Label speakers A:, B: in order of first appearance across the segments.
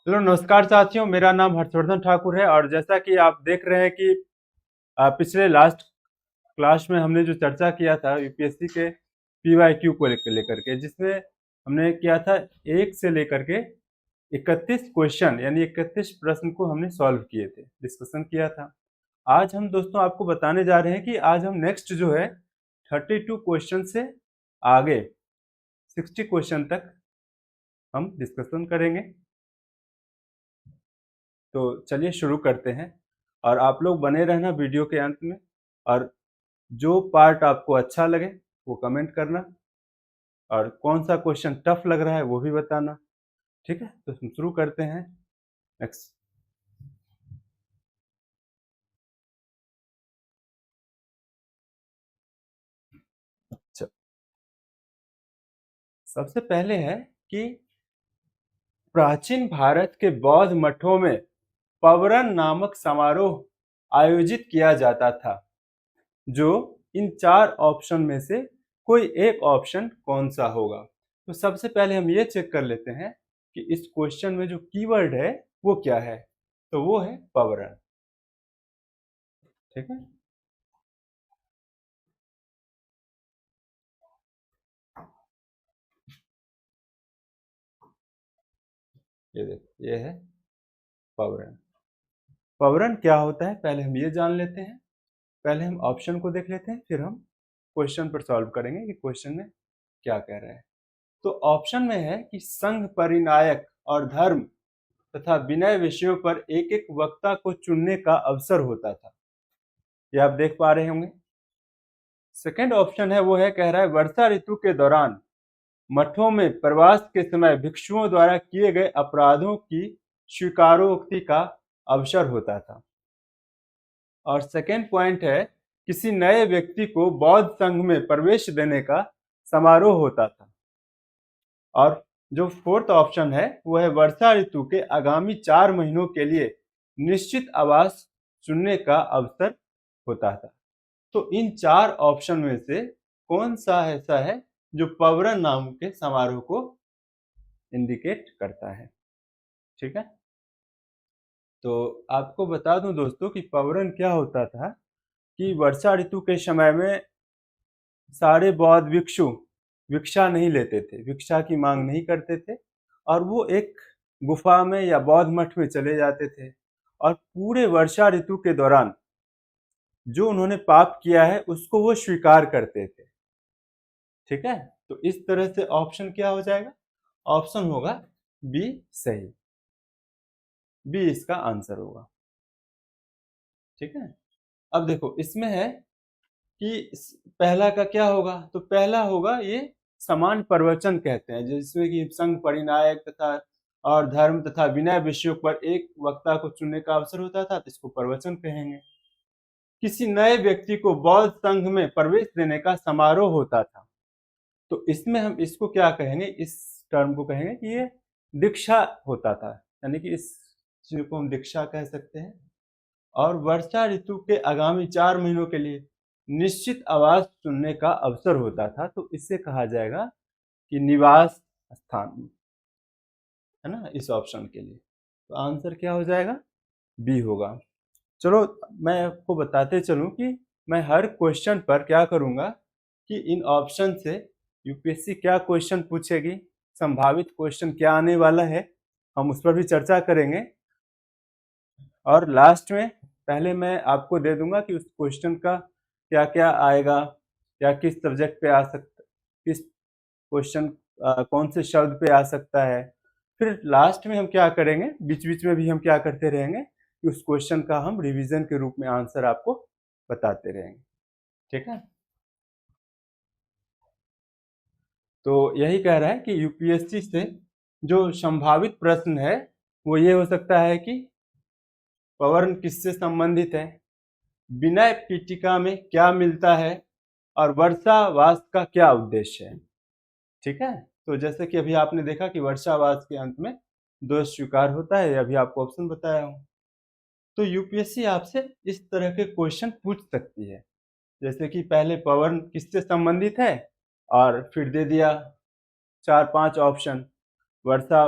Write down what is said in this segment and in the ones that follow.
A: Hello नमस्कार साथियों, मेरा नाम हर्षवर्धन ठाकुर है। और जैसा कि आप देख रहे हैं कि पिछले लास्ट क्लास में हमने जो चर्चा किया था यूपीएससी के पीवाईक्यू को लेकर के, जिसमें हमने किया था 1 से लेकर के 31 क्वेश्चन यानी 31 प्रश्न को हमने सॉल्व किए थे, डिस्कशन किया था। आज हम दोस्तों आपको बताने जा रहे हैं कि आज हम नेक्स्ट जो है 32 क्वेश्चन से आगे 60 क्वेश्चन तक हम डिस्कशन करेंगे। तो चलिए शुरू करते हैं और आप लोग बने रहना वीडियो के अंत में। और जो पार्ट आपको अच्छा लगे वो कमेंट करना, और कौन सा क्वेश्चन टफ लग रहा है वो भी बताना। ठीक है, तो हम शुरू करते हैं। नेक्स्ट। अच्छा, सबसे पहले है कि प्राचीन भारत के बौद्ध मठों में पवरन नामक समारोह आयोजित किया जाता था। जो इन 4 ऑप्शन में से कोई एक ऑप्शन कौन सा होगा? तो सबसे पहले हम ये चेक कर लेते हैं कि इस क्वेश्चन में जो कीवर्ड है वो क्या है। तो वो है पवरन। ठीक है, ये देखो, ये है पवरन। पवरन क्या होता है पहले हम ये जान लेते हैं। पहले हम ऑप्शन को देख लेते हैं, फिर हम क्वेश्चन पर सॉल्व करेंगे कि क्वेश्चन में क्या कह रहा है। तो ऑप्शन में है कि संघ परिनायक और धर्म तथा विनय विषयों पर एक एक वक्ता को चुनने का अवसर होता था। ये आप देख पा रहे होंगे। सेकंड ऑप्शन है वो है, कह रहा है वर्षा ऋतु के दौरान मठों में प्रवास के समय भिक्षुओं द्वारा किए गए अपराधों की स्वीकारोक्ति का अवसर होता था। और सेकंड पॉइंट है, किसी नए व्यक्ति को बौद्ध संघ में प्रवेश देने का समारोह होता था। और जो फोर्थ ऑप्शन है वो है वर्षा ऋतु के आगामी 4 महीनों के लिए निश्चित आवास चुनने का अवसर होता था। तो इन 4 ऑप्शन में से कौन सा ऐसा है जो पवरन नाम के समारोह को इंडिकेट करता है? ठीक है, तो आपको बता दूं दोस्तों कि पवरन क्या होता था कि वर्षा ऋतु के समय में सारे बौद्ध भिक्षु भिक्षा नहीं लेते थे, भिक्षा की मांग नहीं करते थे, और वो एक गुफा में या बौद्ध मठ में चले जाते थे और पूरे वर्षा ऋतु के दौरान जो उन्होंने पाप किया है उसको वो स्वीकार करते थे। ठीक है, तो इस तरह से ऑप्शन क्या हो जाएगा? ऑप्शन होगा बी सही। बी इसका आंसर होगा। ठीक है, अब देखो इसमें है कि पहला का क्या होगा। तो पहला होगा ये समान प्रवचन कहते हैं, जिसमें कि संघ परिनायक तथा और धर्म तथा विनय विषयों पर एक वक्ता को चुनने का अवसर होता था, तो इसको प्रवचन कहेंगे। किसी नए व्यक्ति को बौद्ध संघ में प्रवेश देने का समारोह होता था, तो इसमें हम इसको क्या कहेंगे, इस टर्म को कहेंगे कि ये दीक्षा होता था, यानी कि इस चीज को हम दीक्षा कह सकते हैं। और वर्षा ऋतु के आगामी 4 महीनों के लिए निश्चित आवास चुनने का अवसर होता था, तो इससे कहा जाएगा कि निवास स्थान, है ना, इस ऑप्शन के लिए। तो आंसर क्या हो जाएगा? बी होगा। चलो मैं आपको बताते चलूं कि मैं हर क्वेश्चन पर क्या करूंगा कि इन ऑप्शन से यूपीएससी क्या क्वेश्चन पूछेगी, संभावित क्वेश्चन क्या आने वाला है, हम उस पर भी चर्चा करेंगे। और लास्ट में पहले मैं आपको दे दूंगा कि उस क्वेश्चन का क्या क्या आएगा, या किस सब्जेक्ट पे आ सकता, किस क्वेश्चन कौन से शब्द पे आ सकता है। फिर लास्ट में हम क्या करेंगे, बीच बीच में भी हम क्या करते रहेंगे कि उस क्वेश्चन का हम रिवीजन के रूप में आंसर आपको बताते रहेंगे। ठीक है, तो यही कह रहा है कि यूपीएससी से जो संभावित प्रश्न है वो ये हो सकता है कि पवर्ण किससे संबंधित है, विनय पीटिका में क्या मिलता है, और वर्षावास का क्या उद्देश्य है। ठीक है, तो जैसे कि अभी आपने देखा कि वर्षावास के अंत में दोष स्वीकार होता है, अभी आपको ऑप्शन बताया हूं। तो यूपीएससी आपसे इस तरह के क्वेश्चन पूछ सकती है, जैसे कि पहले पवर्ण किससे संबंधित है और फिर दे दिया 4-5 ऑप्शन। वर्षा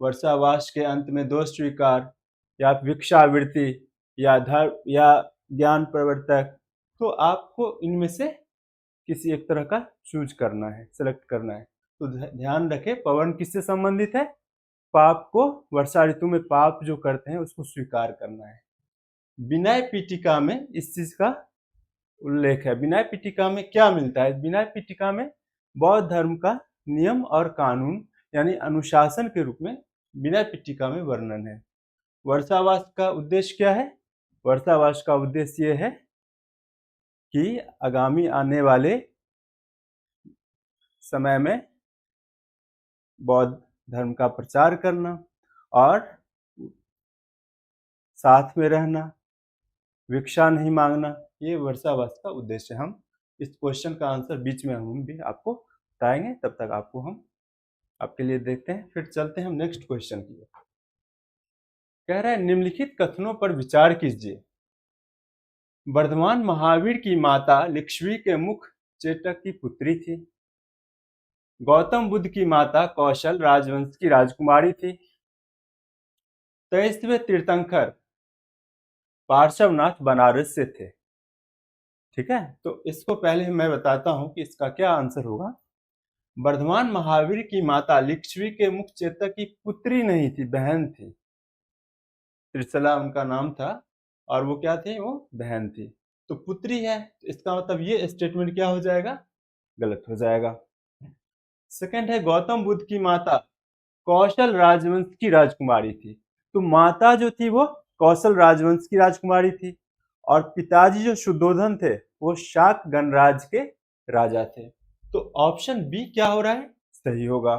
A: वर्षावास के अंत में दोष स्वीकार या भिक्षावृत्ति या धर्म या ज्ञान प्रवर्तक, तो आपको इनमें से किसी एक तरह का चूज करना है, सेलेक्ट करना है। तो ध्यान रखें, पवर्ण किससे संबंधित है? पाप को, वर्षा ऋतु में पाप जो करते हैं उसको स्वीकार करना है। विनय पीठिका में इस चीज का उल्लेख है। विनय पीठिका में क्या मिलता है? विनय पीठिका में बौद्ध धर्म का नियम और कानून यानी अनुशासन के रूप में विनय पीठिका में वर्णन है। वर्षावास का उद्देश्य क्या है? वर्षावास का उद्देश्य ये है कि आगामी आने वाले समय में बौद्ध धर्म का प्रचार करना और साथ में रहना, भिक्षा नहीं मांगना, ये वर्षावास का उद्देश्य है। हम इस क्वेश्चन का आंसर बीच में हम भी आपको बताएंगे, तब तक आपको हम आपके लिए देखते हैं। फिर चलते हैं हम नेक्स्ट क्वेश्चन की। कह रहा है निम्नलिखित कथनों पर विचार कीजिए। वर्धमान महावीर की माता लिक्ष्मी के मुख चेटक की पुत्री थी। गौतम बुद्ध की माता कौशल राजवंश की राजकुमारी थी। 23वें तीर्थंकर पार्श्वनाथ बनारस से थे। ठीक है, तो इसको पहले मैं बताता हूं कि इसका क्या आंसर होगा। वर्धमान महावीर की माता लिक्ष्मी के मुख चेतक की पुत्री नहीं थी, बहन थी। त्रिशला उनका नाम था और वो क्या थी? वो बहन थी। तो पुत्री है, तो इसका मतलब ये स्टेटमेंट क्या हो जाएगा? गलत हो जाएगा। सेकंड है गौतम बुद्ध की माता कौशल राजवंश की राजकुमारी थी। तो माता जो थी वो कौशल राजवंश की राजकुमारी थी और पिताजी जो शुद्धोधन थे वो शाक गणराज के राजा थे। तो ऑप्शन बी क्या हो रहा है? सही होगा।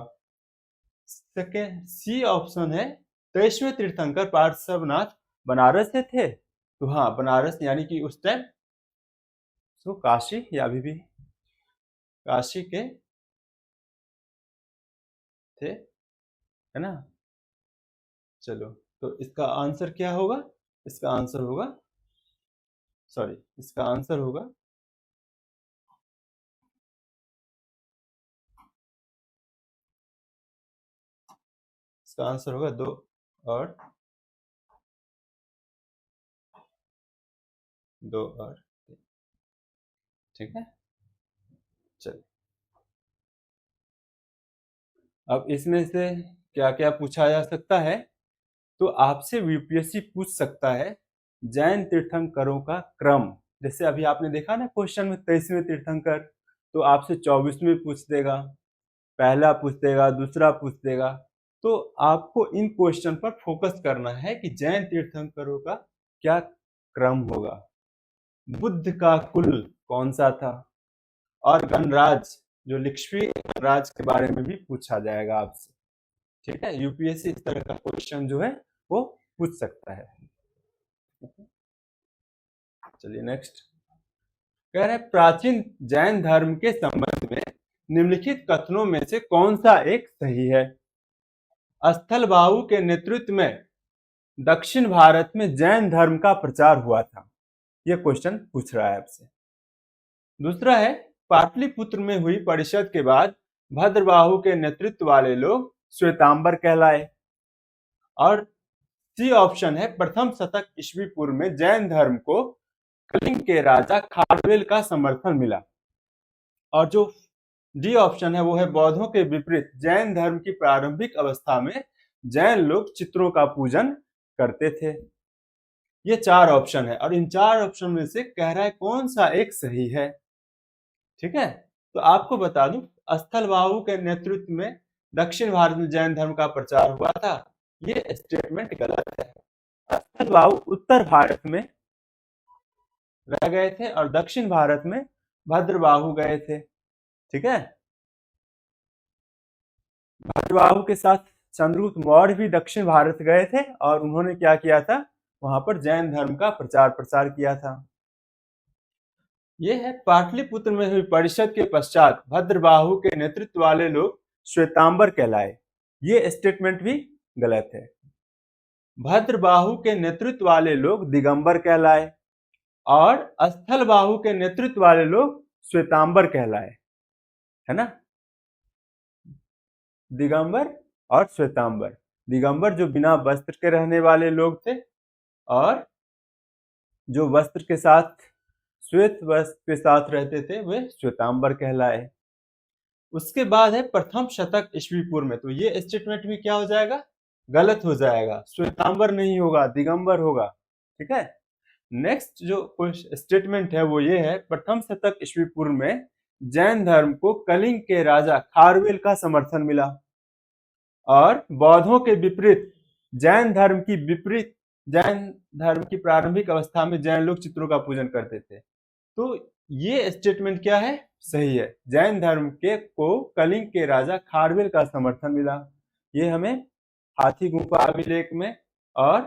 A: सेकंड सी ऑप्शन है 23वें तीर्थंकर पार्श्वनाथ बनारस से थे। तो हाँ, बनारस यानी कि उस टाइम तो काशी या अभी भी काशी के थे, है ना। चलो, तो इसका आंसर क्या होगा? इसका आंसर होगा इसका आंसर होगा इसका आंसर होगा 2 और 2 और 3। ठीक है, चलिए अब इसमें से क्या क्या पूछा जा सकता है। तो आपसे यूपीएससी पूछ सकता है जैन तीर्थंकरों का क्रम। जैसे अभी आपने देखा ना क्वेश्चन में 23वें तीर्थंकर, तो आपसे 24वें पूछ देगा, पहला पूछ देगा, दूसरा पूछ देगा। तो आपको इन क्वेश्चन पर फोकस करना है कि जैन तीर्थंकरों का क्या क्रम होगा, बुद्ध का कुल कौन सा था, और गणराज जो लिक्ष्मी गणराज के बारे में भी पूछा जाएगा आपसे। ठीक है, यूपीएससी इस तरह का क्वेश्चन जो है वो पूछ सकता है। चलिए नेक्स्ट कह रहे प्राचीन जैन धर्म के संबंध में निम्नलिखित कथनों में से कौन सा एक सही है? स्थलभाऊ के नेतृत्व में दक्षिण भारत में जैन धर्म का प्रचार हुआ था। यह क्वेश्चन पूछ रहा है आपसे। दूसरा है पाटलिपुत्र में हुई परिषद के बाद भद्रबाहु के नेतृत्व वाले लोग श्वेतांबर कहलाए। और सी ऑप्शन है प्रथम शतक ईस्वी पूर्व में जैन धर्म को कलिंग के राजा खारवेल का समर्थन मिला। और जो डी ऑप्शन है वो है बौद्धों के विपरीत जैन धर्म की प्रारंभिक अवस्था में जैन लोग चित्रों का पूजन करते थे। ये 4 ऑप्शन है और इन 4 ऑप्शन में से कह रहा है कौन सा एक सही है। ठीक है, तो आपको बता दूं स्थलभाऊ के नेतृत्व में दक्षिण भारत में जैन धर्म का प्रचार हुआ था, ये स्टेटमेंट गलत है। स्थलभाऊ उत्तर भारत में रह गए थे और दक्षिण भारत में भद्रबाहु गए थे। ठीक है, भद्रबाहु के साथ चंद्रगुप्त मौर्य भी दक्षिण भारत गए थे और उन्होंने क्या किया था, वहां पर जैन धर्म का प्रचार प्रसार किया था। यह है पाटलिपुत्र में हुई परिषद के पश्चात भद्रबाहु के नेतृत्व वाले लोग श्वेतांबर कहलाए। ये स्टेटमेंट भी गलत है। भद्रबाहु के नेतृत्व वाले लोग दिगंबर कहलाए और स्थलबाहु के नेतृत्व वाले लोग श्वेतांबर कहलाए, है ना। दिगंबर और श्वेतांबर दिगंबर जो बिना वस्त्र के रहने वाले लोग थे, और जो वस्त्र के साथ, श्वेत वस्त्र के साथ रहते थे, वे श्वेतांबर कहलाए। उसके बाद है प्रथम शतक ईस्वी पूर्व में, तो ये स्टेटमेंट भी क्या हो जाएगा, गलत हो जाएगा, श्वेतांबर नहीं होगा, दिगंबर होगा। ठीक है। नेक्स्ट जो स्टेटमेंट है वो ये है, प्रथम शतक ईस्वी पूर्व में जैन धर्म को कलिंग के राजा खारवेल का समर्थन मिला, और बौद्धों के विपरीत जैन धर्म की प्रारंभिक अवस्था में जैन लोग चित्रों का पूजन करते थे। तो ये स्टेटमेंट क्या है, सही है। जैन धर्म के को कलिंग के राजा खारवेल का समर्थन मिला। ये हमें हाथी गुफा अभिलेख में और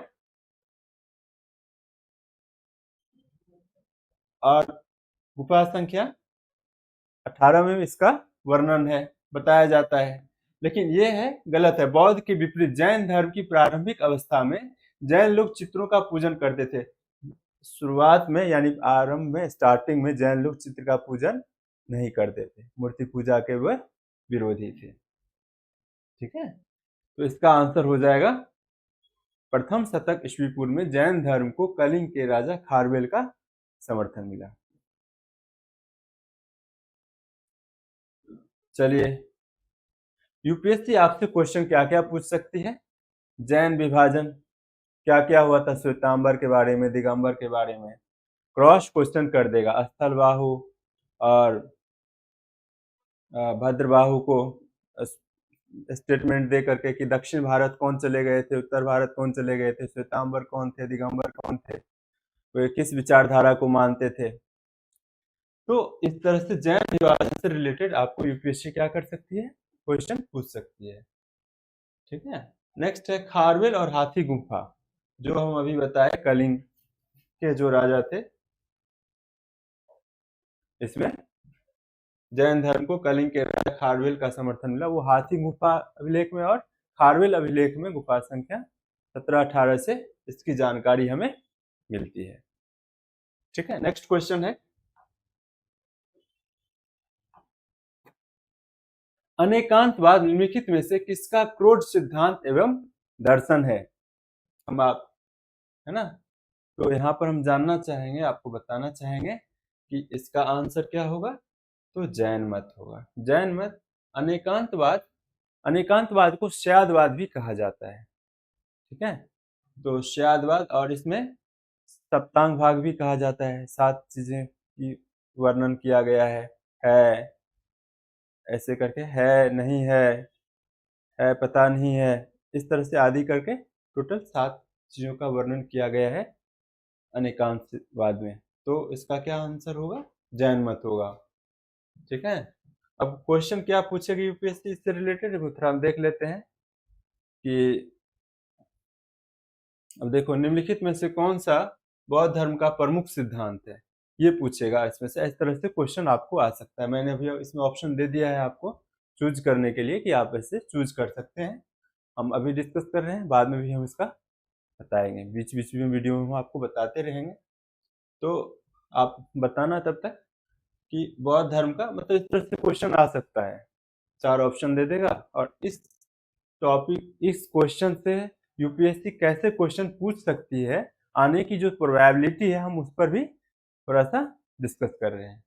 A: गुफा संख्या 18 में इसका वर्णन है, बताया जाता है। लेकिन ये है गलत है, बौद्ध के विपरीत जैन धर्म की प्रारंभिक अवस्था में जैन लोग चित्रों का पूजन करते थे। शुरुआत में यानी आरंभ में, स्टार्टिंग में जैन लोग चित्र का पूजन नहीं करते थे, मूर्ति पूजा के वह विरोधी थे। ठीक है। तो इसका आंसर हो जाएगा प्रथम शतक ईस्वी पूर्व में जैन धर्म को कलिंग के राजा खारवेल का समर्थन मिला। चलिए, यूपीएससी आपसे क्वेश्चन क्या क्या पूछ सकती है, जैन विभाजन क्या क्या हुआ था, श्वेतांबर के बारे में, दिगंबर के बारे में क्रॉस क्वेश्चन कर देगा। स्थलबाहु और भद्रबाहु को स्टेटमेंट दे करके कि दक्षिण भारत कौन चले गए थे, उत्तर भारत कौन चले गए थे, श्वेतांबर कौन थे, दिगंबर कौन थे, वे किस विचारधारा को मानते थे। तो इस तरह से जैन विभाजन से रिलेटेड आपको यूपीएससी क्या कर सकती है, क्वेश्चन पूछ सकती है। ठीक है। नेक्स्ट है खारवेल और हाथी गुफा, जो हम अभी बताए कलिंग के जो राजा थे, इसमें जैन धर्म को कलिंग के राजा खारवेल का समर्थन मिला। वो हाथी गुफा अभिलेख में और खारवेल अभिलेख में गुफा संख्या 17-18 से इसकी जानकारी हमें मिलती है। ठीक है। नेक्स्ट क्वेश्चन है, अनेकांतवाद निम्नलिखित में से किसका क्रोध सिद्धांत एवं दर्शन है। हम आप है ना, तो यहाँ पर हम जानना चाहेंगे, आपको बताना चाहेंगे कि इसका आंसर क्या होगा, तो जैन मत होगा। जैन मत अनेकांतवाद को श्यादवाद भी कहा जाता है। ठीक है। तो श्यादवाद, और इसमें सप्तांग भाग भी कहा जाता है, 7 चीजें की वर्णन किया गया है ऐसे करके, है नहीं है पता नहीं है, इस तरह से आदि करके टोटल 7 चीजों का वर्णन किया गया है अनेकांतवाद में। तो इसका क्या आंसर होगा, जैन मत होगा। ठीक है। अब क्वेश्चन क्या पूछेगी यूपीएससी इससे रिलेटेड, थोड़ा हम देख लेते हैं कि अब देखो, निम्नलिखित में से कौन सा बौद्ध धर्म का प्रमुख सिद्धांत है, ये पूछेगा इसमें से। इस तरह से क्वेश्चन आपको आ सकता है। मैंने अभी इसमें ऑप्शन दे दिया है आपको चूज करने के लिए कि आप ऐसे चूज कर सकते हैं। हम अभी डिस्कस कर रहे हैं, बाद में भी हम इसका बताएंगे, बीच बीच में वीडियो में हम आपको बताते रहेंगे। तो आप बताना तब तक कि बौद्ध धर्म का मतलब, इस तरह से क्वेश्चन आ सकता है, 4 ऑप्शन दे देगा, और इस क्वेश्चन से यूपीएससी कैसे क्वेश्चन पूछ सकती है, आने की जो प्रोबेबिलिटी है, हम उस पर भी थोड़ा सा डिस्कस कर रहे हैं।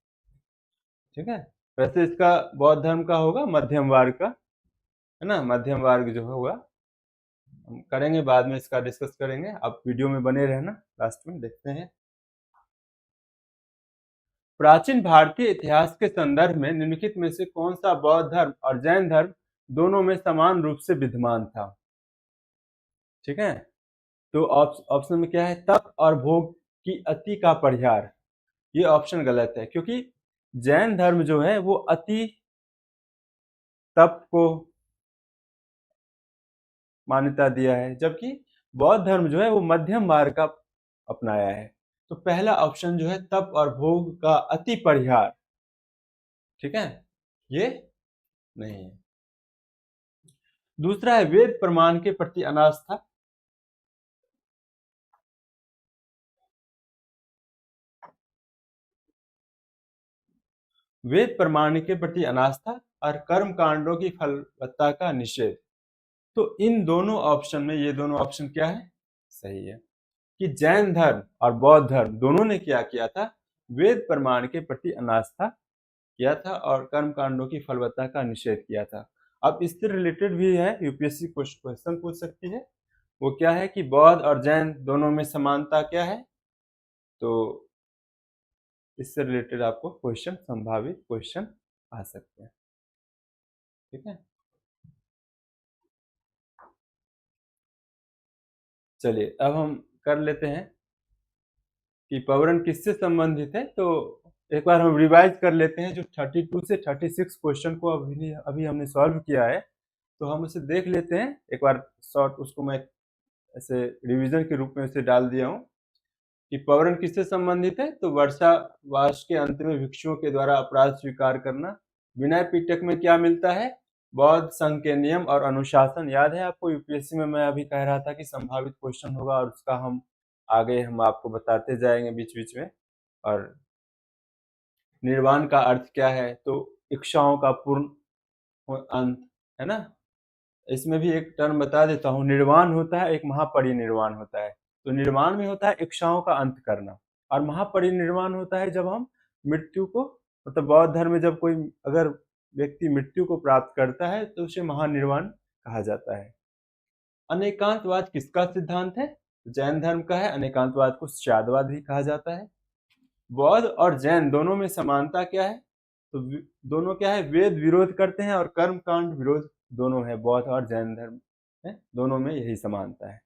A: ठीक है। वैसे इसका बौद्ध धर्म का होगा मध्यम वर्ग का, है ना, मध्यम वर्ग जो होगा, हम करेंगे बाद में, इसका डिस्कस करेंगे। आप वीडियो में बने रहना, लास्ट में देखते हैं। प्राचीन भारतीय इतिहास के संदर्भ में निम्नलिखित में से कौन सा बौद्ध धर्म और जैन धर्म दोनों में समान रूप से विद्यमान था। ठीक है। तो ऑप्शन में क्या है, तप और भोग की अति का परिहार। ये ऑप्शन गलत है, क्योंकि जैन धर्म जो है वो अति तप को मान्यता दिया है, जबकि बौद्ध धर्म जो है वो मध्यम मार्ग का अपनाया है। तो पहला ऑप्शन जो है, तप और भोग का अति परिहार, ठीक है, ये नहीं है। दूसरा है वेद प्रमाण के प्रति अनास्था। वेद प्रमाण के प्रति अनास्था और कर्म कांडों की फलवत्ता का निषेध। तो इन दोनों ऑप्शन में ये दोनों ऑप्शन क्या है, सही है कि जैन धर्म और बौद्ध धर्म दोनों ने क्या किया था, वेद प्रमाण के प्रति अनास्था किया था और कर्म कांडों की फलवत्ता का निषेध किया था। अब इससे रिलेटेड भी है, यूपीएससी क्वेश्चन पूछ सकती है, वो क्या है कि बौद्ध और जैन दोनों में समानता क्या है, तो इससे रिलेटेड आपको क्वेश्चन, संभावित क्वेश्चन आ सकते हैं। ठीक है, चलिए अब हम कर लेते हैं कि पर्यावरण किससे संबंधित है। तो एक बार हम रिवाइज कर लेते हैं, जो 32 से 36 क्वेश्चन को अभी हमने सॉल्व किया है, तो हम उसे देख लेते हैं एक बार शॉर्ट। उसको मैं ऐसे रिवीजन के रूप में उसे डाल दिया हूँ कि पर्यावरण किससे संबंधित है। तो वर्षा वास के अंत में भिक्षुओं के द्वारा अपराध स्वीकार करना। विनय पिटक में क्या मिलता है, बौद्ध संघ के नियम और अनुशासन। याद है आपको, यूपीएससी में मैं अभी कह रहा था कि संभावित क्वेश्चन होगा और उसका हम आगे हम आपको बताते जाएंगे बीच बीच में। और निर्वाण का अर्थ क्या है, तो इच्छाओं का पूर्ण अंत, है ना। इसमें भी एक टर्म बता देता हूँ, निर्वाण होता है, एक महापरिनिर्वाण होता है। तो निर्वाण में होता है इच्छाओं का अंत करना, और महापरिनिर्वाण होता है जब हम मृत्यु को, मतलब बौद्ध धर्म में जब कोई अगर व्यक्ति मृत्यु को प्राप्त करता है तो उसे महानिर्वाण कहा जाता है। अनेकांतवाद किसका सिद्धांत है, जैन धर्म का है। अनेकांतवाद को शादवाद भी कहा जाता है। बौद्ध और जैन दोनों में समानता क्या है, तो दोनों क्या है, वेद विरोध करते हैं और कर्म कांड विरोध दोनों है। बौद्ध और जैन धर्म है, दोनों में यही समानता है।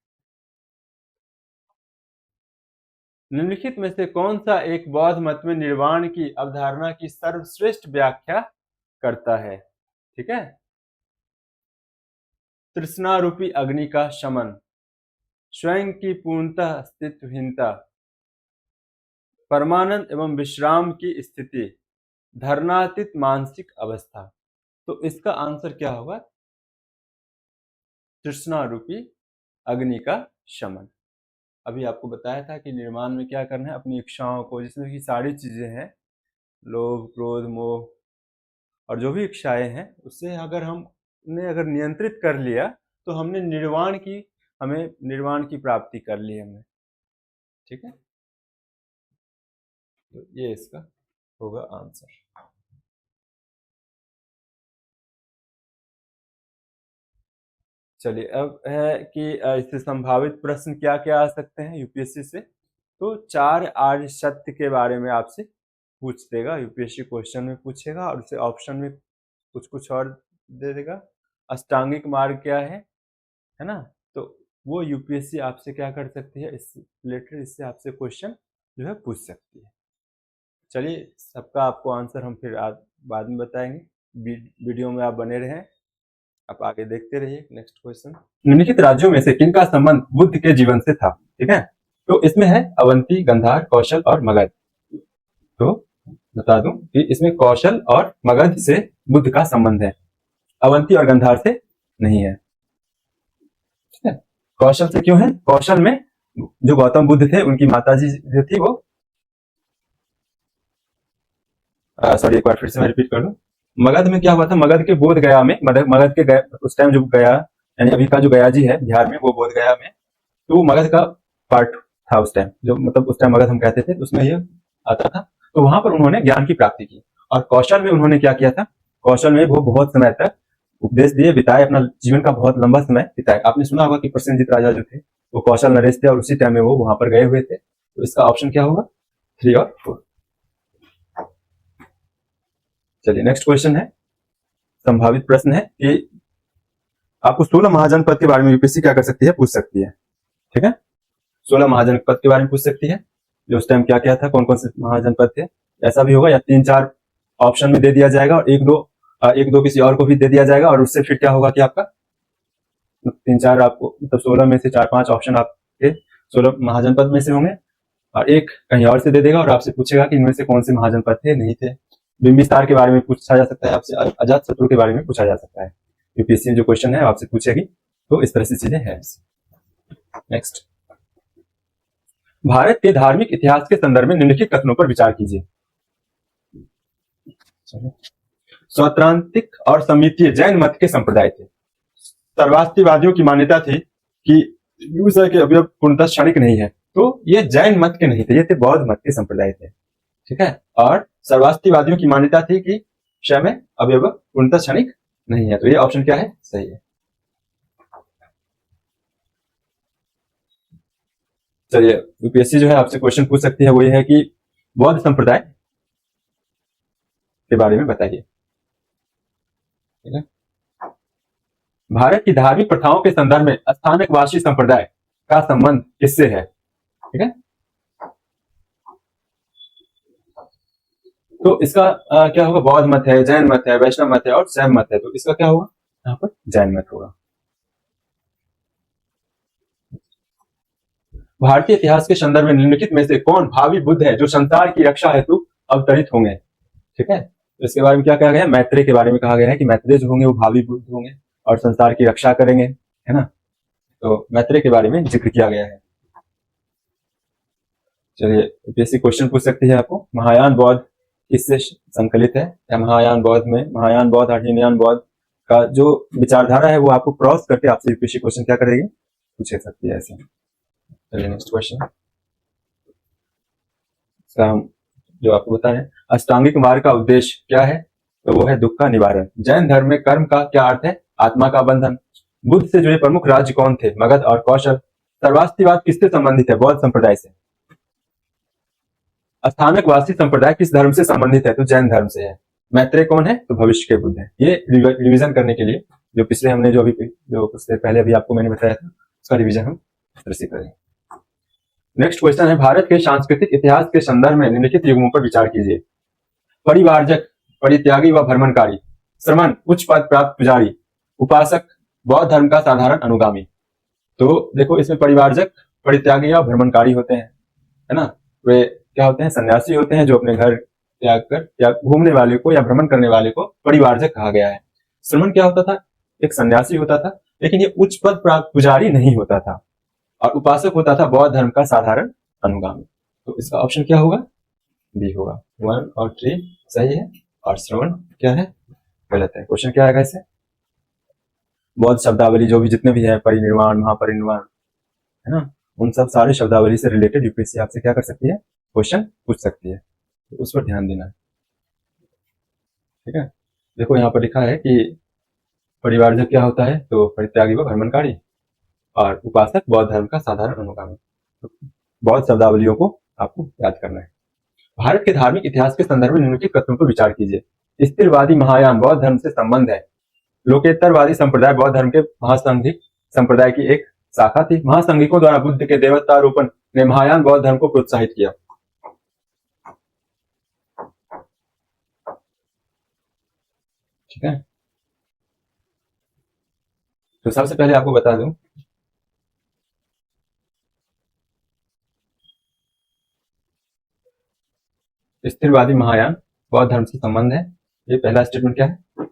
A: निम्नलिखित में से कौन सा एक बौद्ध मत में निर्वाण की अवधारणा की सर्वश्रेष्ठ व्याख्या करता है। ठीक है, तृष्णा रूपी अग्नि का शमन, स्वयं की पूर्णतः अस्तित्वहीनता, परमानंद एवं विश्राम की स्थिति, धर्नातीत मानसिक अवस्था। तो इसका आंसर क्या होगा, तृष्णा रूपी अग्नि का शमन। अभी आपको बताया था कि निर्माण में क्या करना है, अपनी इच्छाओं को, जिसमें कि सारी चीजें हैं, लोभ क्रोध मोह और जो भी इच्छाएं हैं, उससे अगर हमने अगर नियंत्रित कर लिया तो हमने निर्वाण की, हमें निर्वाण की प्राप्ति कर ली हमने। ठीक है, तो ये इसका होगा आंसर। चलिए अब है कि इससे संभावित प्रश्न क्या क्या आ सकते हैं यूपीएससी से। तो 4 आर्य सत्य के बारे में आपसे पूछ देगा यूपीएससी, क्वेश्चन में पूछेगा और उसे ऑप्शन में कुछ कुछ और दे देगा। अष्टांगिक मार्ग क्या है ना। तो वो यूपीएससी आपसे क्या कर सकती है, इस रिलेटेड इससे आपसे क्वेश्चन जो है पूछ सकती है। चलिए सबका आपको आंसर हम फिर बाद में बताएंगे, वीडियो में आप बने रहें, आप आगे देखते रहिए। नेक्स्ट क्वेश्चन, निम्नलिखित राज्यों में से किनका संबंध बुद्ध के जीवन से था। ठीक है, तो इसमें है अवंती, गंधार, कौशल और मगध। तो बता दूं कि इसमें कौशल और मगध से बुद्ध का संबंध है, अवंती और गंधार से नहीं है। ठीक है, कौशल से क्यों है, कौशल में जो गौतम बुद्ध थे उनकी माताजी जो थी वो, सॉरी एक बार फिर से मैं रिपीट कर दूं। मगध में क्या हुआ था, मगध के बोध गया में, मगध के उस टाइम जो गया, यानी अभी का जो गया जी है बिहार में, वो बोध गया में, तो वो मगध का पार्ट था उस टाइम, जो मतलब उस टाइम मगध हम कहते थे, तो उसमें ये आता था। तो वहां पर उन्होंने ज्ञान की प्राप्ति की। और कौशल में उन्होंने क्या किया था, कौशल में वो बहुत समय तक उपदेश दिए, बिताए, अपना जीवन का बहुत लंबा समय बिताए। आपने सुना होगा कि प्रसेनजीत राजा जो थे वो कौशल नरेश थे और उसी टाइम में वो वहां पर गए हुए थे। तो इसका ऑप्शन क्या होगा, 3 और 4। चलिए नेक्स्ट क्वेश्चन है, संभावित प्रश्न है कि आपको 16 महाजनपद के बारे में यूपीएससी क्या कर सकती है, पूछ सकती है। ठीक है, 16 महाजनपद के बारे में पूछ सकती है, जो उस टाइम क्या क्या था, कौन कौन से महाजनपद थे। ऐसा भी होगा, या 3-4 ऑप्शन में दे दिया जाएगा और एक दो किसी और को भी दे दिया जाएगा, और उससे फिर क्या होगा कि आपका 3-4 आपको, मतलब 16 में से 4-5 ऑप्शन आपके 16 महाजनपद में से होंगे, और एक कहीं और से दे देगा और आपसे पूछेगा कि इनमें से कौन से महाजनपद थे, नहीं थे। बिंबिसार के बारे में पूछा जा सकता है आपसे, अजात शत्रु के बारे में पूछा जा सकता है। यूपीएससी में जो क्वेश्चन है आपसे पूछेगी, तो इस तरह से चीजें हैं। नेक्स्ट, भारत के धार्मिक इतिहास के संदर्भ में निम्नलिखित कथनों पर विचार कीजिए। स्वत्रांतिक और समितीय जैन मत के संप्रदाय थे। सर्वास्तिवादियों की मान्यता थी कि यूसर के अवयव पूर्णतः क्षणिक नहीं है, तो ये जैन मत के नहीं थे, ये थे बौद्ध मत के संप्रदाय थे, ठीक है। और सर्वास्तिवादियों की मान्यता थी कि क्षय में अवयव पूर्णतः क्षणिक नहीं है, तो ये ऑप्शन क्या है, सही है। चलिए, यूपीएससी जो है आपसे क्वेश्चन पूछ सकती है, वो ये है कि बौद्ध संप्रदाय के बारे में बताइए, ठीक है। भारत की धार्मिक प्रथाओं के संदर्भ में स्थानकवासी संप्रदाय का संबंध किससे है, ठीक है। तो इसका क्या होगा, बौद्ध मत है, जैन मत है, वैष्णव मत है और शैव मत है, तो इसका क्या होगा, यहाँ पर जैन मत होगा। भारतीय इतिहास के संदर्भ में निम्नलिखित में से कौन भावी बुद्ध है जो संसार की रक्षा हेतु अवतरित होंगे, ठीक है। तो इसके बारे में क्या कहा गया है, मैत्रेय के बारे में कहा गया है कि मैत्रेय जो होंगे वो भावी बुद्ध होंगे और संसार की रक्षा करेंगे, है ना। तो मैत्रेय के बारे में जिक्र किया गया है। चलिए, यूपीएससी क्वेश्चन पूछ सकती है आपको, महायान बौद्ध किससे संकलित है, या महायान बौद्ध में महायान बौद्ध और हीनयान बौद्ध का जो विचारधारा है वो आपको क्रॉस करके आपसे यूपीएससी क्वेश्चन क्या करेगी, पूछ सकती है ऐसे। चलिए नेक्स्ट क्वेश्चन, जो आपको बताएं, अष्टांगिक मार्ग का उद्देश्य क्या है, तो वो है दुख का निवारण। जैन धर्म में कर्म का क्या अर्थ है, आत्मा का बंधन। बुद्ध से जुड़े प्रमुख राज्य कौन थे, मगध और कौशल। सर्वास्तिवाद किससे संबंधित है, बौद्ध संप्रदाय से। स्थानकवासी संप्रदाय किस धर्म से संबंधित है, तो जैन धर्म से है। मैत्रेय कौन है, तो भविष्य के बुद्ध है। ये रिवीजन करने के लिए जो पिछले हमने जो उससे पहले अभी आपको मैंने बताया था उसका रिवीजन हम इस तरह से करेंगे। नेक्स्ट क्वेश्चन है, भारत के सांस्कृतिक इतिहास के संदर्भ में निम्नलिखित युगों पर विचार कीजिए। परिवारजक, परित्यागी व भ्रमणकारी, श्रमण, उच्च पद प्राप्त पुजारी, उपासक, बौद्ध धर्म का साधारण अनुगामी। तो देखो इसमें परिवारजक, परित्यागी या भ्रमणकारी होते हैं, है ना। वे क्या होते हैं, सन्यासी होते हैं जो अपने घर त्याग कर या घूमने वाले को या भ्रमण करने वाले को परिवारजक कहा गया है। श्रमण क्या होता था, एक सन्यासी होता था, लेकिन ये उच्च पद प्राप्त पुजारी नहीं होता था। और उपासक होता था बौद्ध धर्म का साधारण अनुगामी। तो इसका ऑप्शन क्या होगा, बी होगा। 1 और 3 सही है, और श्रवण क्या है, गलत है। क्वेश्चन क्या आएगा इससे, बौद्ध शब्दावली जो भी जितने भी है, परिनिर्वाण, महापरिनिर्वाण, है ना, उन सब सारे शब्दावली से रिलेटेड यूपीएससी आपसे क्या कर सकती है, क्वेश्चन पूछ सकती है, तो उस पर ध्यान देना है, ठीक है। देखो यहाँ पर लिखा है कि परिवारजक क्या होता है, तो परित्यागी व भ्रमणकारी, और उपासक बौद्ध धर्म का साधारण अनुगामी। तो बौद्ध शब्दावलियों को आपको याद करना है। भारत के धार्मिक इतिहास के संदर्भ में निम्नलिखित कथनों पर विचार कीजिए। स्थिरवादी महायान बौद्ध धर्म से संबंध है। लोकेत्तरवादी संप्रदाय बौद्ध धर्म के महासंघिक संप्रदाय की एक शाखा थी। महासंघिकों द्वारा बुद्ध के देवतारोपण ने महायान बौद्ध धर्म को प्रोत्साहित किया, ठीक है। तो सबसे पहले आपको बता दूं, स्थिरवादी महायान बौद्ध धर्म से संबंध है, ये पहला स्टेटमेंट क्या है।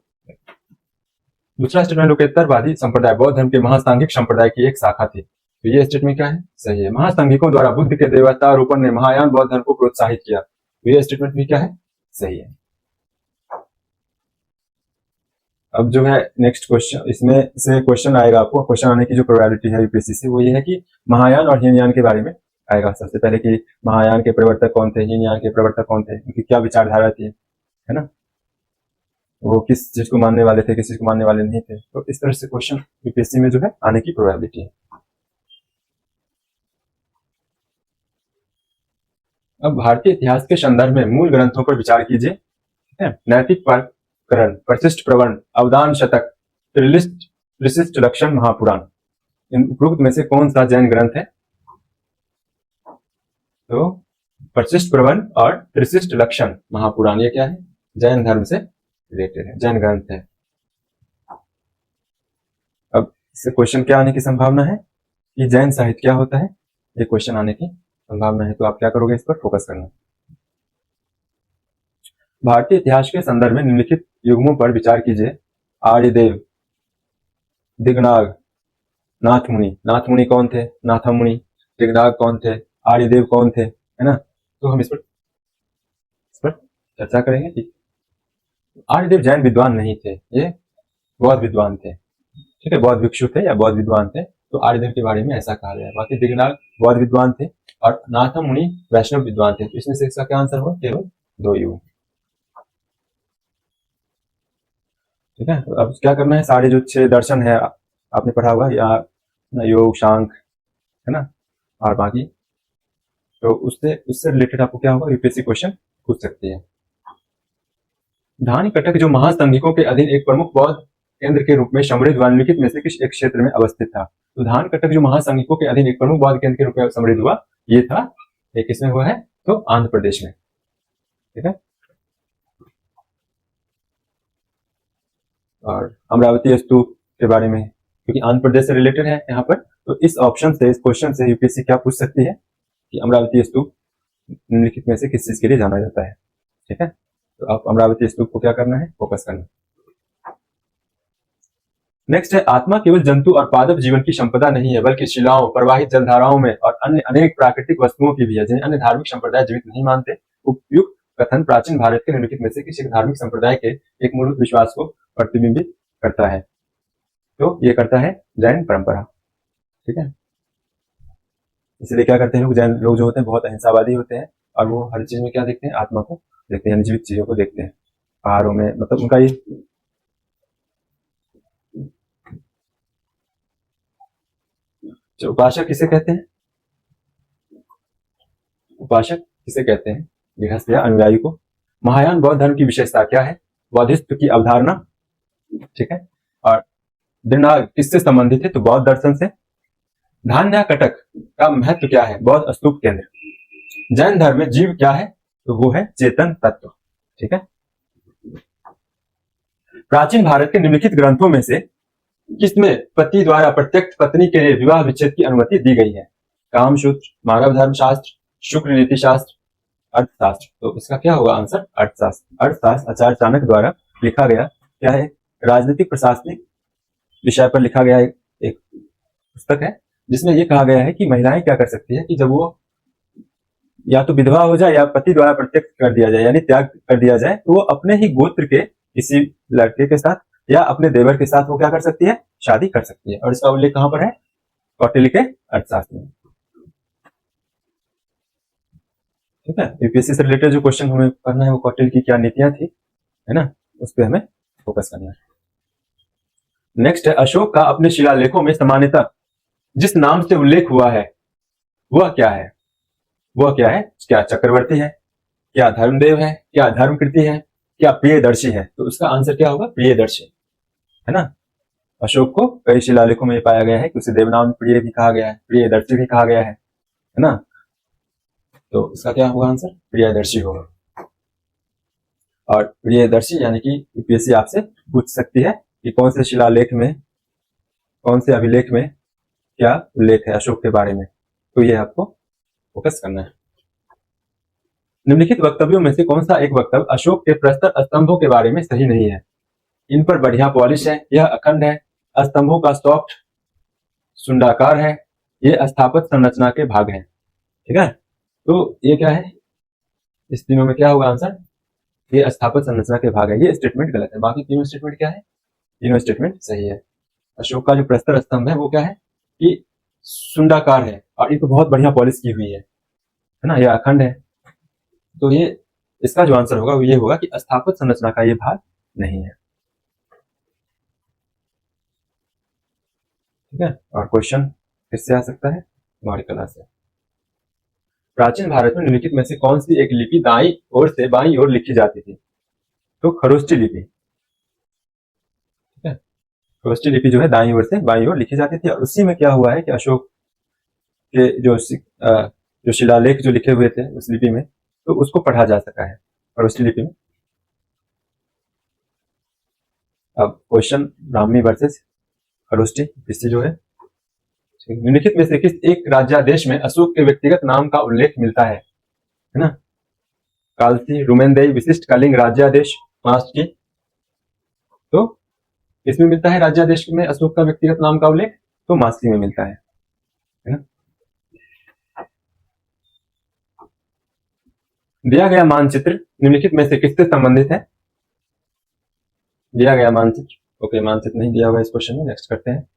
A: दूसरा स्टेटमेंट, लोकेत्तरवादी संप्रदाय बौद्ध धर्म के महासांघिक संप्रदाय की एक शाखा थी, तो ये स्टेटमेंट क्या है, सही है। महासांघिकों द्वारा बुद्ध के देवतारोपण ने महायान बौद्ध धर्म को प्रोत्साहित किया, तो ये स्टेटमेंट भी क्या है, सही है। अब जो है नेक्स्ट क्वेश्चन, इसमें से क्वेश्चन आएगा, आपको क्वेश्चन आने की जो प्रोबेबिलिटी है यूपीएससी से वो ये है कि महायान और हीनयान के बारे में आएगा सबसे पहले, कि महायान के प्रवर्तक कौन थे, हीनयान के प्रवर्तक कौन थे, उनकी क्या विचारधारा थी, है ना, वो किस चीज को मानने वाले थे, किस चीज को मानने वाले नहीं थे। तो इस तरह से क्वेश्चन यूपीएससी में जो है आने की प्रोबेबिलिटी है। अब भारतीय इतिहास के संदर्भ में मूल ग्रंथों पर विचार कीजिए, ठीक है। नैतिक प्रकरण, परिशिष्ट प्रवर्ण, अवदान शतक, त्रिशिष्ट लक्षण, महापुराण, इन उपरोक्त में से कौन सा जैन ग्रंथ है, तो परिशिष्ट प्रवर्ण और त्रिशिष्ट लक्षण महापुराण, ये क्या है, जैन धर्म से रिलेटेड है, जैन ग्रंथ है। अब इससे क्वेश्चन क्या आने की संभावना है, कि जैन साहित्य क्या होता है, ये क्वेश्चन आने की संभावना है। तो आप क्या करोगे, इस पर फोकस करना। भारतीय इतिहास के संदर्भ में निम्नलिखित युग्मों पर विचार कीजिए। आर्यदेव, दिगनाग, नाथमुनि। नाथमुनि कौन थे, नाथमुनि। दिगनाग कौन थे, आर्यदेव कौन थे, है ना। तो हम इस पर चर्चा करेंगे। ठीक, आर्यदेव जैन विद्वान नहीं थे, ये बौद्ध विद्वान थे। ठीक है, बौद्ध भिक्षु थे या बौद्ध विद्वान थे, तो आर्यधन के बारे में ऐसा कहा गया है। बाकी दिगनाग बौद्ध विद्वान थे और नाथम मुनि वैष्णव विद्वान थे। तो इसमें से इसका क्या आंसर हुआ? केवल 2 ही हुआ। ठीक है, तो अब क्या करना है, सारे जो 6 दर्शन है आपने पढ़ा हुआ, या योग, सांख्य, है ना, और बाकी, तो उससे उससे रिलेटेड आपको क्या होगा, यूपीएससी क्वेश्चन पूछ सकती है। धान कटक जो महासंघिकों के अधीन एक प्रमुख बौद्ध केंद्र के रूप में समृद्ध व निम्नलिखित में से किस एक क्षेत्र में अवस्थित था? तो धान कटक जो महासंघिकों के अधीन एक प्रमुख बौद्ध केंद्र के रूप में समृद्ध हुआ, ये था, ये किसमें हुआ है? तो आंध्र प्रदेश में। ठीक है, और अमरावती स्तूप के बारे में, क्योंकि आंध्र प्रदेश से रिलेटेड है यहाँ पर, तो इस ऑप्शन से, इस क्वेश्चन से यूपीएससी क्या पूछ सकती है कि अमरावती स्तूप निम्नलिखित में से किस चीज के लिए जाना जाता है। ठीक है, तो आप अमरावती स्तूप को क्या करना है, फोकस करना है। नेक्स्ट है, आत्मा केवल जंतु और पादप जीवन की संपदा नहीं है, बल्कि शिलाओं, प्रवाहित जलधाराओं में और अन्य अनेक प्राकृतिक वस्तुओं की भी है, जिन्हें अन्य धार्मिक संप्रदाय जीवित नहीं मानते। उपयुक्त कथन प्राचीन भारत के निम्नलिखित में से किसी धार्मिक संप्रदाय के एक मूलभूत विश्वास को प्रतिबिंबित करता है? तो ये करता है जैन परंपरा। ठीक है, इसलिए क्या करते हैं लोग, जैन लोग जो होते हैं बहुत अहिंसावादी होते हैं, और वो हर चीज में क्या देखते हैं, आत्मा को देखते हैं, जीवित चीजों को देखते हैं। पहाड़ों में, मतलब उनका ये जो उपासक किसे कहते हैं, उपासक किसे कहते हैं? गृहस्थ या अनुयायी को। महायान बौद्ध धर्म की विशेषता क्या है? बौद्धिस्त्व की अवधारणा। ठीक है, और दिनाग किससे संबंधित है? तो बौद्ध दर्शन से। धान्या कटक का महत्व क्या है? बौद्ध स्तूप केंद्र। जैन धर्म में जीव क्या है? तो वो है चेतन तत्व। ठीक है, प्राचीन भारत के निम्नलिखित ग्रंथों में से किसमें पति द्वारा प्रत्यक्ष पत्नी के लिए विवाह विच्छेद की अनुमति दी गई है? कामसूत्र, मानव धर्म शास्त्र, शुक्र नीति शास्त्र, अर्थशास्त्र। तो इसका क्या होगा आंसर? अर्थशास्त्र। अर्थशास्त्र आचार्य चाणक्य द्वारा लिखा गया क्या है? राजनीतिक प्रशासनिक विषय पर लिखा गया एक पुस्तक है, जिसमें यह कहा गया है कि महिलाएं क्या कर सकती है कि जब वो या तो विधवा हो जाए या पति द्वारा प्रत्यक्ष कर दिया जाए, यानी त्याग कर दिया जाए, तो वो अपने ही गोत्र के किसी लड़के के साथ या अपने देवर के साथ वो क्या कर सकती है? शादी कर सकती है। और इसका उल्लेख कहां पर है? कौटिल्य के अर्थशास्त्र में। ठीक है, यूपीएससी से रिलेटेड जो क्वेश्चन हमें करना है वो कौटिल्य की क्या नीतियां थी, है ना, उस पर हमें फोकस करना है। नेक्स्ट है, अशोक का अपने शिलालेखों में सामान्यतः जिस नाम से उल्लेख हुआ है वह क्या है? वह क्या है? क्या चक्रवर्ती है, क्या धर्मदेव है, क्या धर्मकृति है, क्या प्रियदर्शी है? तो उसका आंसर क्या होगा? प्रियदर्शी, है ना। अशोक को कई शिलालेखों में पाया गया है कि उसे देवनाम प्रिय भी कहा गया है, प्रियदर्शी भी कहा गया है ना। तो इसका क्या होगा आंसर? प्रियदर्शी होगा। और प्रियदर्शी यानी कि यूपीएससी आपसे पूछ सकती है कि कौन से शिलालेख में, कौन से अभिलेख में क्या उल्लेख है अशोक के बारे में, तो ये आपको फोकस करना है। निम्नलिखित वक्तव्यों में से कौन सा एक वक्तव्य अशोक के प्रस्तर स्तंभों के बारे में सही नहीं है? इन पर बढ़िया पॉलिश है, यह अखंड है, स्तंभों का सॉफ्ट सुंडाकार है, ये स्थापत्य संरचना के भाग हैं। ठीक है, तो ये क्या है, इस तीनों में क्या होगा आंसर? ये स्थापत्य संरचना के भाग है। ये स्टेटमेंट गलत है, बाकी तीनों स्टेटमेंट क्या है? तीनों स्टेटमेंट सही है। अशोक का जो प्रस्तर स्तंभ है वो क्या है कि सुंडाकार है और ये तो बहुत बढ़िया पॉलिश की हुई है ना, यह अखंड है। तो ये इसका जो आंसर होगा वो ये होगा कि स्थापत्य संरचना का ये भाग नहीं है। ठीक है, और क्वेश्चन किससे आ सकता है? गौरी कला से। प्राचीन भारत में निम्नलिखित में से कौन सी एक लिपि दाईं ओर से बाईं ओर लिखी जाती थी? तो खरोष्ठी लिपि। ठीक है, खरोष्ठी लिपि जो है दाईं ओर से बाईं ओर लिखी जाती थी, और उसी में क्या हुआ है कि अशोक के जो शिलालेख जो लिखे हुए थे उस लिपि में, तो उसको पढ़ा जा सका है खरोष्ठी लिपि में। अब क्वेश्चन ब्राह्मी वर्सेस खरोष्ठी, इससे जो है निम्नलिखित में से किस एक राज्यादेश में अशोक के व्यक्तिगत नाम का उल्लेख मिलता है ना? कालसी, रुमेनदेई, विशिष्ट, कलिंग, राज्यादेश, मास्की। तो किसमें मिलता है राज्यादेश में अशोक का व्यक्तिगत नाम का उल्लेख? तो मास्की में मिलता है ना। दिया गया मानचित्र निम्नलिखित में से किससे संबंधित है? दिया गया मानचित्र ओके, मानसिक नहीं दिया हुआ इस क्वेश्चन में, नेक्स्ट करते हैं।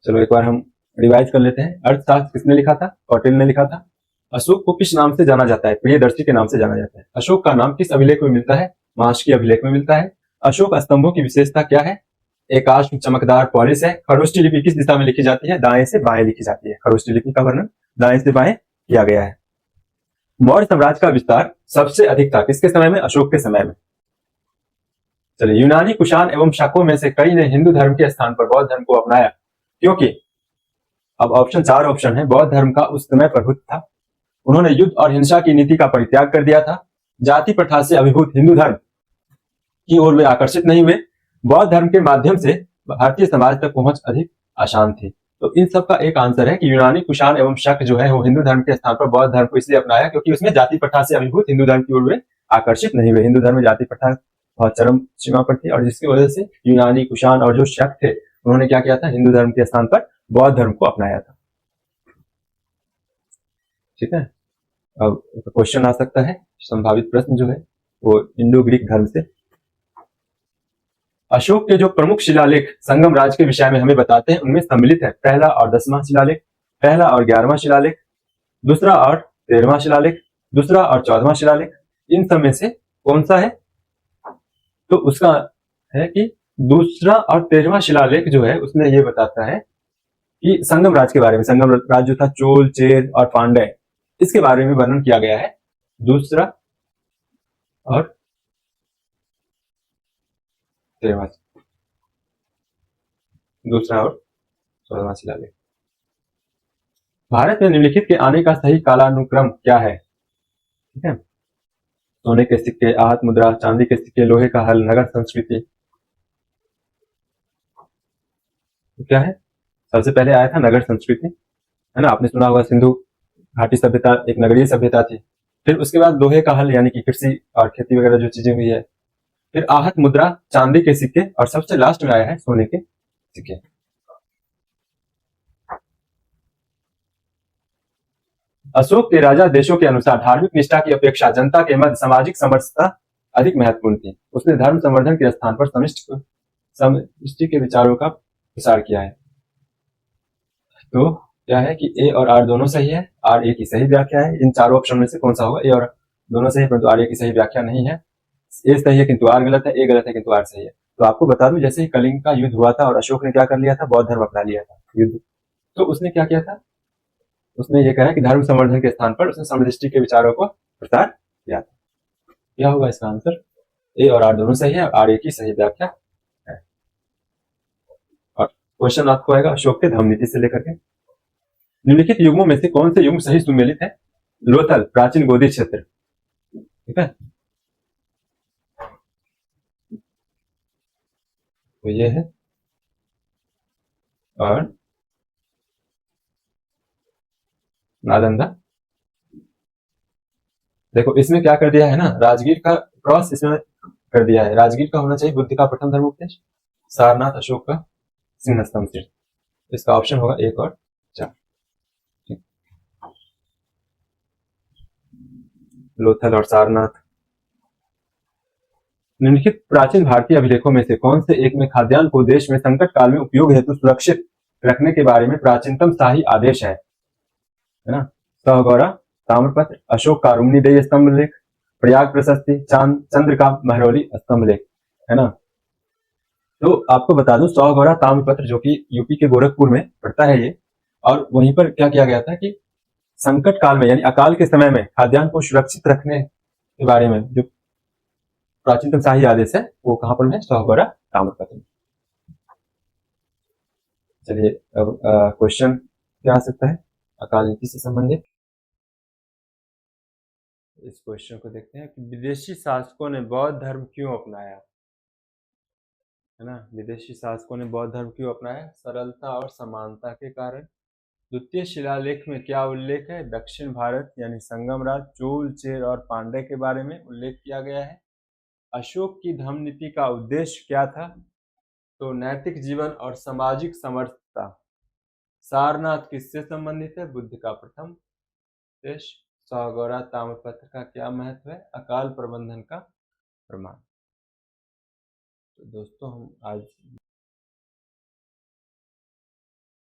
A: चलो एक बार हम रिवाइज कर लेते हैं। अर्थशास्त्र किसने लिखा था? कौटिल्य ने लिखा था। अशोक को किस नाम से जाना जाता है? प्रियदर्शी के नाम से जाना जाता है। अशोक का नाम किस अभिलेख में मिलता है? महाष्की अभिलेख में मिलता है। अशोक स्तंभों की विशेषता क्या है? एकाश चमकदार पॉलिश है। खरोष्ठी लिपि किस दिशा में लिखी जाती है? दाएं से बाएं लिखी जाती है। खरोष्ठी लिपि का वर्णन दाएं से बाएं किया गया है। मौर्य साम्राज्य का विस्तार सबसे अधिक था किसके समय में? अशोक के समय में। चलिए, यूनानी, कुषाण एवं शाकों में से कई ने हिंदू धर्म के स्थान पर बौद्ध धर्म को अपनाया, क्योंकि अब ऑप्शन 4 ऑप्शन है। बौद्ध धर्म का उस समय प्रभुत्व था, उन्होंने युद्ध और हिंसा की नीति का परित्याग कर दिया था, जाति प्रथा से अभिभूत हिंदू धर्म की ओर वे आकर्षित नहीं हुए, बौद्ध धर्म के माध्यम से भारतीय समाज तक पहुंच अधिक आसान थी। तो इन सब का एक आंसर है कि यूनानी, कुषाण एवं शक जो है वो हिंदू धर्म के स्थान पर बौद्ध धर्म को इसलिए अपनाया क्योंकि उसमें जाति प्रथा से अभिभूत हिंदू धर्म की ओर वे आकर्षित नहीं हुए। हिंदू धर्म में जाति प्रथा बहुत चरम सीमा पर थी और जिसकी वजह से यूनानी, कुषाण और जो शक थे उन्होंने क्या किया था? हिंदू धर्म के स्थान पर बौद्ध धर्म को अपनाया था। ठीक है, अब क्वेश्चन आ सकता है, संभावित प्रश्न जो है वो इंडो ग्रीक धर्म से। अशोक के जो प्रमुख शिलालेख संगम राज के विषय में हमें बताते हैं उनमें सम्मिलित है पहला और 10वां शिलालेख, पहला और 11वां शिलालेख, दूसरा और 13वां शिलालेख, दूसरा और 14वां शिलालेख। इन सब में से कौन सा है? तो उसका है कि दूसरा और 13वां शिलालेख जो है उसमें यह बताता है कि संगम राज के बारे में, संगम राज जो था चोल, चेर और पांड्य, इसके बारे में वर्णन किया गया है। दूसरा और 13वां, दूसरा और 14वां शिलालेख। भारत में निम्नलिखित के आने का सही कालानुक्रम क्या है? ठीक है, सोने के सिक्के, आहत मुद्रा, चांदी के सिक्के, लोहे का हल, नगर संस्कृति। तो क्या है? सबसे पहले आया था नगर संस्कृति, है ना, आपने सुना होगा सिंधु घाटी सभ्यता एक नगरीय सभ्यता थी। फिर उसके बाद लोहे का हल यानी कि कृषि और खेती वगैरह जो चीजें हुई है। फिर आहत मुद्रा, चांदी के सिक्के और सबसे लास्ट में आया है सोने के सिक्के। अशोक के राजा देशों के अनुसार धार्मिक निष्ठा की अपेक्षा जनता के मध्य सामाजिक समरसता अधिक महत्वपूर्ण थी। उसने धर्म संवर्धन के स्थान पर समष्टि के विचारों का प्रसार किया है। तो क्या है कि ए और आर दोनों सही है, आर ए की सही व्याख्या है। इन चारों ऑप्शन में से कौन सा होगा? ए और दोनों सही है परंतु आर ए की सही व्याख्या नहीं है। ए सही है किंतु आर गलत है, ए गलत है किंतु आर सही है। तो आपको बता दूं, जैसे ही कलिंग का युद्ध हुआ था और अशोक ने क्या कर लिया था? बौद्ध धर्म अपना लिया था युद्ध। तो उसने क्या किया था? उसने ये कहा कि धर्म संवर्धन के स्थान पर उसने समदृष्टि के विचारों को प्रसार किया था। क्या होगा इसका आंसर? ए और आर दोनों सही है, आर ए की सही व्याख्या है। और क्वेश्चन आपको आएगा अशोक के धर्म नीति से लेकर के। निम्नलिखित युगों में से कौन से युग सही सुमेलित है? लोथल, प्राचीन गोदी क्षेत्र। ठीक है, तो ये है। और नालंदा, देखो इसमें क्या कर दिया है ना, राजगीर का क्रॉस इसमें कर दिया है। राजगीर का होना चाहिए बुद्ध का प्रथम धर्म उपदेश, सारनाथ अशोक का सिंह स्तंभ तीर्थ। इसका ऑप्शन होगा 1 और 4। लोथल और सारनाथ। निम्नलिखित प्राचीन भारतीय अभिलेखों में से कौन से एक में खाद्यान्न को देश में संकट काल में उपयोग हेतु सुरक्षित रखने के बारे में प्राचीनतम शाही आदेश है ना? सहगौरा ताम्रपत्र, अशोक का रुम्नीदेय स्तंभ लेख, प्रयाग प्रशस्ति, चंद्र का महरौली स्तंभ लेख, है ना? तो आपको बता दूं, सहगौरा ताम्रपत्र जो कि यूपी के गोरखपुर में पड़ता है ये, और वहीं पर क्या किया गया था कि संकट काल में यानी अकाल के समय में खाद्यान्न को सुरक्षित रखने के बारे में जो प्राचीनतम शाही आदेश है वो कहां पर है? सहगौरा ताम्रपत्र। चलिए अब क्वेश्चन क्या आ सकता है अकाल नीति से संबंधित। इस क्वेश्चन को देखते हैं कि विदेशी शासकों ने बौद्ध धर्म क्यों अपनाया, है ना? विदेशी शासकों ने बौद्ध धर्म क्यों अपनाया? सरलता और समानता के कारण। द्वितीय शिलालेख में क्या उल्लेख है? दक्षिण भारत यानी संगम राज, चोल, चेर और पांड्य के बारे में उल्लेख किया गया है। अशोक की धर्म नीति का उद्देश्य क्या था? तो नैतिक जीवन और सामाजिक समरसता। सारनाथ किससे संबंधित है? बुद्ध का प्रथम उपदेश। सहगौरा ताम्रपत्र का क्या महत्व है? अकाल प्रबंधन का प्रमाण। तो दोस्तों हम आज